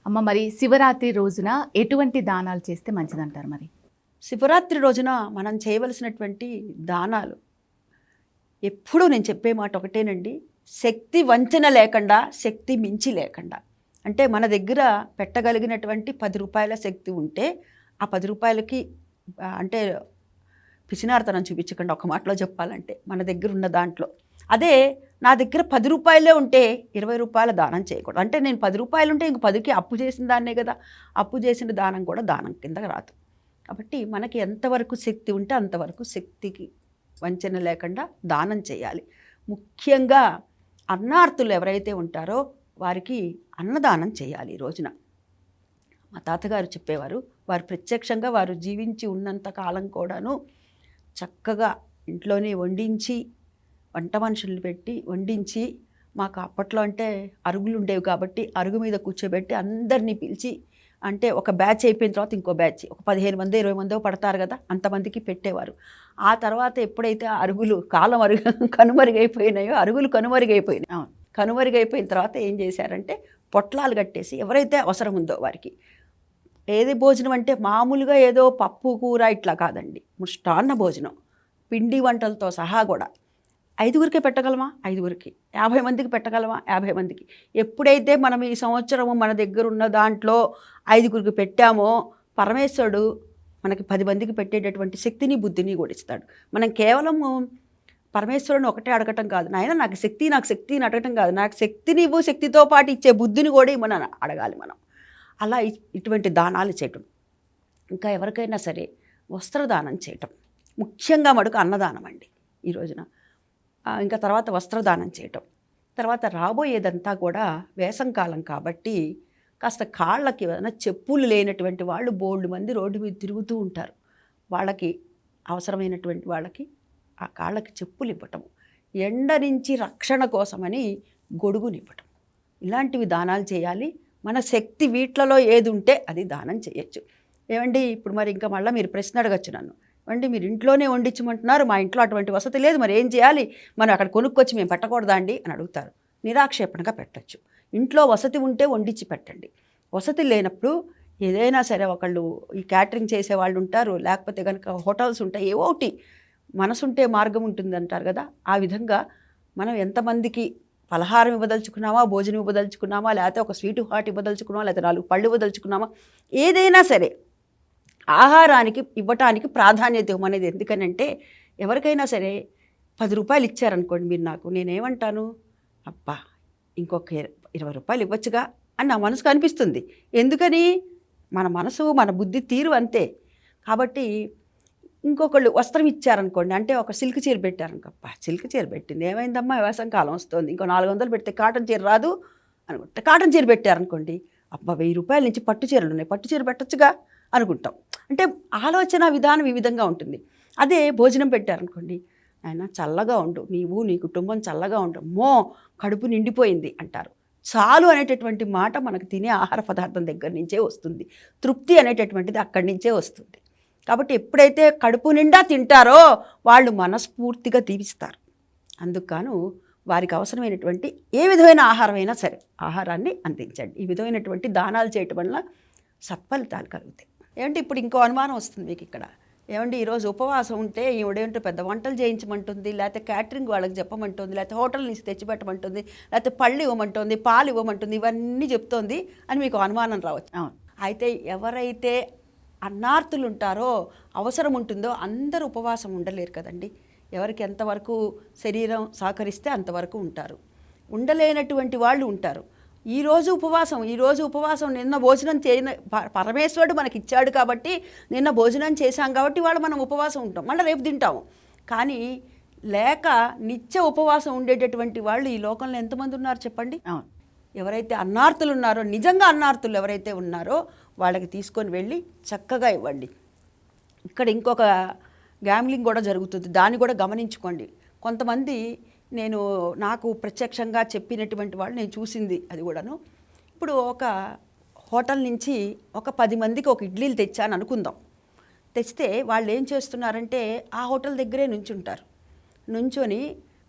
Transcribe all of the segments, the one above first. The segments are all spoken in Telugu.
అమ్మ మరి శివరాత్రి రోజున ఎటువంటి దానాలు చేస్తే మంచిదంటారు మరి? శివరాత్రి రోజున మనం చేయవలసినటువంటి దానాలు ఎప్పుడూ నేను చెప్పే మాట ఒకటేనండి. శక్తి వంచన లేకుండా, శక్తి మించి లేకుండా. అంటే మన దగ్గర పెట్టగలిగినటువంటి 10 రూపాయల శక్తి ఉంటే ఆ 10 రూపాయలకి అంటే పిసినార్తనం చూపించకుండా ఒక మాటలో చెప్పాలంటే మన దగ్గర ఉన్న దాంట్లో. అదే నా దగ్గర 10 రూపాయలే ఉంటే 20 రూపాయల దానం చేయకూడదు. అంటే నేను 10 రూపాయలు ఉంటే ఇంక 10కి అప్పు చేసిన దాన్నే కదా. అప్పు చేసిన దానం కూడా దానం కింద రాదు. కాబట్టి మనకి ఎంతవరకు శక్తి ఉంటే అంతవరకు శక్తికి వంచన లేకుండా దానం చేయాలి. ముఖ్యంగా అన్నార్తులు ఎవరైతే ఉంటారో వారికి అన్నదానం చేయాలి ఈ రోజున. మా తాతగారు చెప్పేవారు, వారు ప్రత్యక్షంగా వారు జీవించి ఉన్నంత కాలం కూడాను చక్కగా ఇంట్లోనే వండించి, వంట మనుషులు పెట్టి వండించి, మాకు అప్పట్లో అంటే అరుగులు ఉండేవి కాబట్టి అరుగు మీద కూర్చోబెట్టి అందరినీ పిలిచి, అంటే ఒక బ్యాచ్ అయిపోయిన తర్వాత ఇంకో బ్యాచ్, ఒక 15 మంది 20 మందో పడతారు కదా, అంతమందికి పెట్టేవారు. ఆ తర్వాత ఎప్పుడైతే అరుగులు కాలం కనుమరుగైపోయినాయో, అరుగులు కనుమరుగైపోయినాయి. కనుమరుగైపోయిన తర్వాత ఏం చేశారంటే పొట్లాలు కట్టేసి ఎవరైతే అవసరం ఉందో వారికి, ఏది భోజనం అంటే మామూలుగా ఏదో పప్పు కూర ఇట్లా కాదండి, ముష్టాన్న భోజనం పిండి వంటలతో సహా కూడా 5గురికే పెట్టగలమా 5గురికి, 50 మందికి పెట్టగలమా 50 మందికి. ఎప్పుడైతే మనం ఈ సంవత్సరము మన దగ్గర ఉన్న దాంట్లో 5గురికి పెట్టామో పరమేశ్వరుడు మనకి 10 మందికి పెట్టేటటువంటి శక్తిని బుద్ధిని కూడా ఇస్తాడు. మనం కేవలము పరమేశ్వరుని ఒకటే అడగటం కాదు, నాయన నాకు శక్తిని అడగటం కాదు, నాకు శక్తిని ఇవ్వు, శక్తితో పాటు ఇచ్చే బుద్ధిని కూడా ఇవ్వమని అడగాలి మనం. అలా ఇటువంటి దానాలు చేయటం. ఇంకా ఎవరికైనా సరే వస్త్రదానం చేయటం, ముఖ్యంగా మటుకు అన్నదానం అండి ఈ రోజున. ఇంకా తర్వాత వస్త్రదానం చేయటం. తర్వాత రాబోయేదంతా కూడా వేసంకాలం కాబట్టి కాస్త కాళ్ళకి ఏదైనా చెప్పులు లేనటువంటి వాళ్ళు బోల్డ్ మంది రోడ్డు మీద తిరుగుతూ ఉంటారు. వాళ్ళకి అవసరమైనటువంటి వాళ్ళకి ఆ కాళ్ళకి చెప్పులు ఇవ్వటం, ఎండ నుంచి రక్షణ కోసమని గొడుగునివ్వటం, ఇలాంటివి దానాలు చేయాలి. మన శక్తి వీట్లలో ఏది ఉంటే అది దానం చేయొచ్చు. ఏమండి ఇప్పుడు మరి ఇంకా మళ్ళీ మీరు ప్రశ్న అడగచ్చు నన్ను, ఏమండి మీరు ఇంట్లోనే వండించమంటున్నారు, మా ఇంట్లో అటువంటి వసతి లేదు, మరి ఏం చేయాలి, మనం అక్కడ కొనుక్కొచ్చి మేము పెట్టకూడదా అండి అని అడుగుతారు. నిరాక్షేపణగా పెట్టచ్చు. ఇంట్లో వసతి ఉంటే వండించి పెట్టండి. వసతి లేనప్పుడు ఏదైనా సరే, ఒకళ్ళు ఈ క్యాటరింగ్ చేసే వాళ్ళు ఉంటారు, లేకపోతే కనుక హోటల్స్ ఉంటాయి, ఏవో ఒకటి మనసుంటే మార్గం ఉంటుంది అంటారు కదా. ఆ విధంగా మనం ఎంతమందికి పలహారం ఇవ్వదలుచుకున్నామా, భోజనం ఇవ్వదలుచుకున్నామా, లేకపోతే ఒక స్వీటు హాట్ ఇవ్వదలుచుకున్నామా, లేకపోతే 4 పళ్ళు ఇవ్వదలుచుకున్నామా, ఏదైనా సరే ఆహారానికి ఇవ్వటానికి ప్రాధాన్యత ఇవ్వమనేది. ఎందుకనంటే ఎవరికైనా సరే 10 రూపాయలు ఇచ్చారనుకోండి మీరు నాకు, నేనేమంటాను, అబ్బా ఇంకొక 20 రూపాయలు ఇవ్వచ్చుగా అని నా మనసుకు అనిపిస్తుంది. ఎందుకని, మన మనసు మన బుద్ధి తీరు అంతే. కాబట్టి ఇంకొకళ్ళు వస్త్రం ఇచ్చారనుకోండి, అంటే ఒక సిల్క్ చీర పెట్టారనుకో, అబ్బా సిల్క్ చీర పెట్టింది ఏమైందమ్మా, వేసంకాలం వస్తుంది, ఇంకో 400 పెడితే కాటన్ చీర రాదు అనుకుంటే, కాటన్ చీర పెట్టారనుకోండి, అబ్బా 1000 రూపాయల నుంచి పట్టు చీరలు ఉన్నాయి, పట్టు చీర పెట్టచ్చుగా అనుకుంటాం. అంటే ఆలోచన విధానం ఈ విధంగా ఉంటుంది. అదే భోజనం పెట్టారనుకోండి, ఆయన చల్లగా ఉండు, నీవు నీ కుటుంబం చల్లగా ఉండు, మో కడుపు నిండిపోయింది అంటారు. చాలు అనేటటువంటి మాట మనకు తినే ఆహార పదార్థం దగ్గర నుంచే వస్తుంది. తృప్తి అనేటటువంటిది అక్కడి నుంచే వస్తుంది. కాబట్టి ఎప్పుడైతే కడుపు నిండా తింటారో వాళ్ళు మనస్ఫూర్తిగా దీవిస్తారు. అందుకు వారికి అవసరమైనటువంటి ఏ విధమైన ఆహారమైనా సరే ఆహారాన్ని అందించండి. ఈ విధమైనటువంటి దానాలు చేయటం వల్ల సత్ఫలితాలు కలుగుతాయి. ఏమంటే ఇప్పుడు ఇంకో అనుమానం వస్తుంది మీకు ఇక్కడ, ఏమంటే ఈరోజు ఉపవాసం ఉంటే ఈవిడేంటో పెద్ద వంటలు చేయించమంటుంది, లేకపోతే క్యాటరింగ్ వాళ్ళకి చెప్పమంటుంది, లేకపోతే హోటల్ నుంచి తెచ్చిపెట్టమంటుంది, లేకపోతే పళ్ళు ఇవ్వమంటుంది, పాలు ఇవ్వమంటుంది, ఇవన్నీ చెప్తోంది అని మీకు అనుమానం రావచ్చు. అయితే ఎవరైతే అన్నార్తులు ఉంటారో, అవసరం ఉంటుందో అందరూ ఉపవాసం ఉండలేరు కదండి. ఎవరికి ఎంతవరకు శరీరం సహకరిస్తే అంతవరకు ఉంటారు. ఉండలేనటువంటి వాళ్ళు ఉంటారు. ఈరోజు ఉపవాసం నిన్న భోజనం చేయని పరమేశ్వరుడు మనకి ఇచ్చాడు కాబట్టి, నిన్న భోజనం చేశాం కాబట్టి వాళ్ళు మనం ఉపవాసం ఉంటాం, మళ్ళీ రేపు తింటాము. కానీ లేక నిత్య ఉపవాసం ఉండేటటువంటి వాళ్ళు ఈ లోకంలో ఎంతమంది ఉన్నారు చెప్పండి. ఎవరైతే అన్నార్తులు ఉన్నారో, నిజంగా అన్నార్తులు ఎవరైతే ఉన్నారో వాళ్ళకి తీసుకొని వెళ్ళి చక్కగా ఇవ్వండి. ఇక్కడ ఇంకొక గ్యామ్లింగ్ కూడా జరుగుతుంది, దాన్ని కూడా గమనించుకోండి. కొంతమంది నాకు ప్రత్యక్షంగా చెప్పినటువంటి వాళ్ళు నేను చూసింది అది కూడాను. ఇప్పుడు ఒక హోటల్ నుంచి ఒక 10 మందికి ఒక ఇడ్లీలు తెచ్చాను అనుకుందాం. తెస్తే వాళ్ళు ఏం చేస్తున్నారంటే ఆ హోటల్ దగ్గరే నుంచొని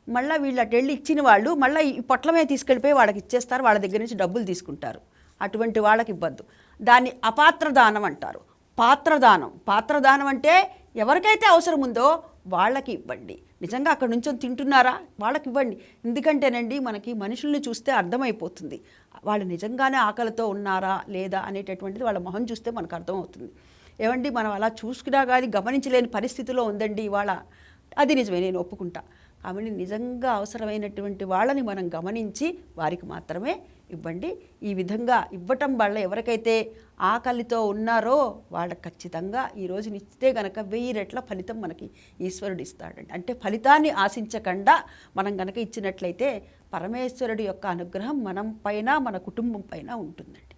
మళ్ళీ వీళ్ళు అటు వెళ్ళి ఇచ్చిన వాళ్ళు మళ్ళీ ఈ పొట్లమే తీసుకెళ్ళిపోయి వాళ్ళకి ఇచ్చేస్తారు, వాళ్ళ దగ్గర నుంచి డబ్బులు తీసుకుంటారు. అటువంటి వాళ్ళకి ఇవ్వద్దు. దాన్ని అపాత్రదానం అంటారు. పాత్రదానం అంటే ఎవరికైతే అవసరం ఉందో వాళ్ళకి ఇవ్వండి. నిజంగా అక్కడ నుంచొని తింటున్నారా, వాళ్ళకి ఇవ్వండి. ఎందుకంటేనండి మనకి మనుషుల్ని చూస్తే అర్థమైపోతుంది వాళ్ళు నిజంగానే ఆకలితో ఉన్నారా లేదా అనేటటువంటిది వాళ్ళ మొహం చూస్తే మనకు అర్థమవుతుంది. ఏమండి మనం అలా చూసుకున్నా కానీ గమనించలేని పరిస్థితిలో ఉందండి ఇవాళ, అది నిజమే, నేను ఒప్పుకుంటా. కాబట్టి నిజంగా అవసరమైనటువంటి వాళ్ళని మనం గమనించి వారికి మాత్రమే ఇవ్వండి. ఈ విధంగా ఇవ్వటం వల్ల ఎవరికైతే ఆకలితో ఉన్నారో వాళ్ళకి ఖచ్చితంగా ఈ రోజున ఇస్తే గనక 1000 రెట్ల ఫలితం మనకి ఈశ్వరుడు ఇస్తాడండి. అంటే ఫలితాన్ని ఆశించకుండా మనం గనక ఇచ్చినట్లయితే పరమేశ్వరుడి యొక్క అనుగ్రహం మనం పైన మన కుటుంబం పైన ఉంటుందండి.